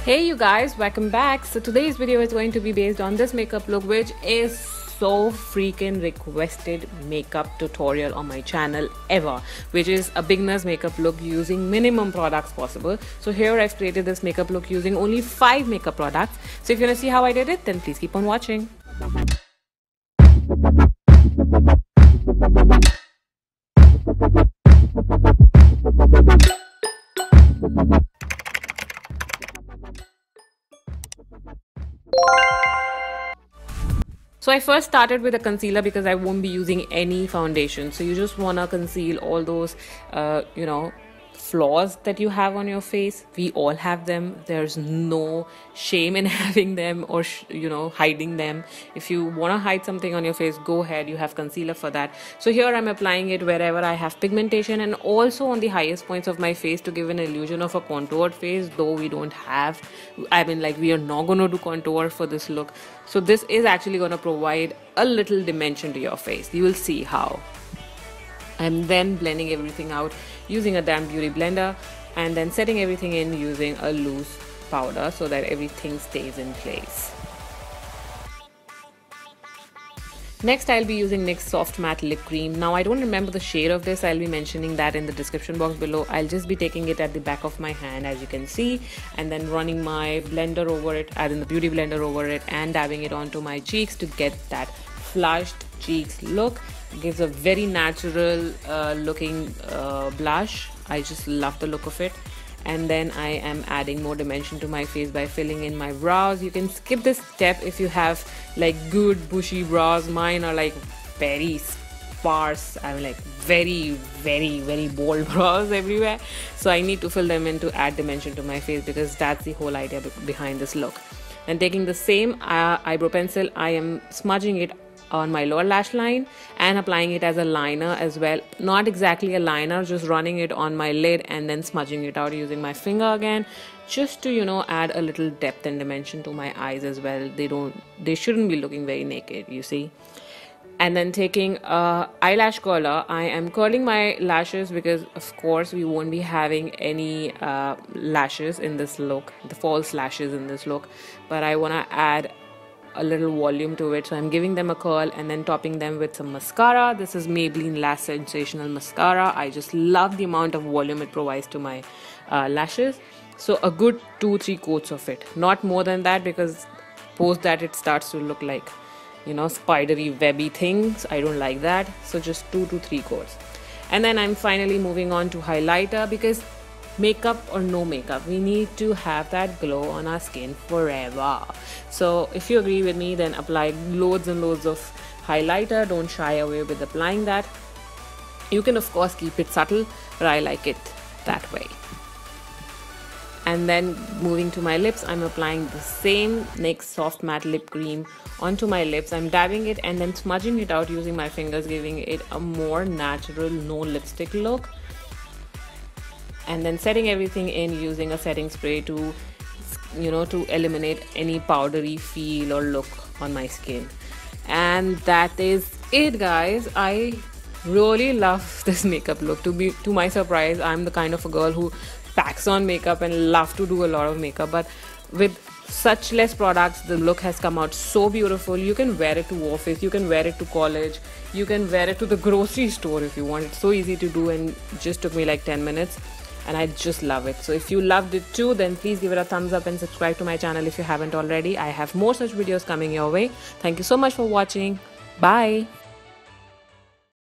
Hey you guys, welcome back. So today's video is going to be based on this makeup look, which is so freaking requested makeup tutorial on my channel ever, which is a beginner's makeup look using minimum products possible. So here I've created this makeup look using only 5 makeup products. So if you want to see how I did it, then please keep on watching. So I first started with a concealer because I won't be using any foundation. So you just want to conceal all those flaws that you have on your face. We all have them. There's no shame in having them or hiding them. If you want to hide something on your face, go ahead, you have concealer for that. So here I'm applying it wherever I have pigmentation and also on the highest points of my face to give an illusion of a contoured face, though we don't have, we are not going to do contour for this look. So this is actually going to provide a little dimension to your face. You will see how. I'm then blending everything out using a damp beauty blender and then setting everything in using a loose powder so that everything stays in place. Next, I'll be using NYX Soft Matte Lip Cream. Now, I don't remember the shade of this. I'll be mentioning that in the description box below. I'll just be taking it at the back of my hand, as you can see, and then running my blender over it, as in the beauty blender over it, and dabbing it onto my cheeks to get that flushed cheeks look. It gives a very natural looking blush. I just love the look of it. And then I am adding more dimension to my face by filling in my brows. You can skip this step if you have like good bushy brows. Mine are like very sparse. I'm like very bold brows everywhere. So I need to fill them in to add dimension to my face because that's the whole idea behind this look. And taking the same eyebrow pencil, I am smudging it on my lower lash line and applying it as a liner as well. Not exactly a liner, just running it on my lid and then smudging it out using my finger again, just to add a little depth and dimension to my eyes as well. They shouldn't be looking very naked, you see. And then taking eyelash curler, I am curling my lashes because of course we won't be having any lashes in this look, the false lashes in this look, but I want to add a little volume to it, so I'm giving them a curl and then topping them with some mascara. This is Maybelline Lash Sensational Mascara. I just love the amount of volume it provides to my lashes. So a good 2-3 coats of it, not more than that, because post that it starts to look like spidery webby things. I don't like that, so just 2 to 3 coats. And then I'm finally moving on to highlighter, because makeup or no makeup, we need to have that glow on our skin forever. So if you agree with me, then apply loads and loads of highlighter. Don't shy away with applying that. You can of course keep it subtle, but I like it that way. And then moving to my lips, I'm applying the same NYX Soft Matte Lip Cream onto my lips. I'm dabbing it and then smudging it out using my fingers, giving it a more natural no lipstick look. And then setting everything in using a setting spray to eliminate any powdery feel or look on my skin. And that is it, guys. I really love this makeup look. To my surprise, I'm the kind of a girl who packs on makeup and love to do a lot of makeup, but with such less products, the look has come out so beautiful. You can wear it to office, you can wear it to college, you can wear it to the grocery store if you want. It's so easy to do and just took me like 10 minutes. And I just love it. So if you loved it too, then please give it a thumbs up and subscribe to my channel if you haven't already. I have more such videos coming your way. Thank you so much for watching. Bye.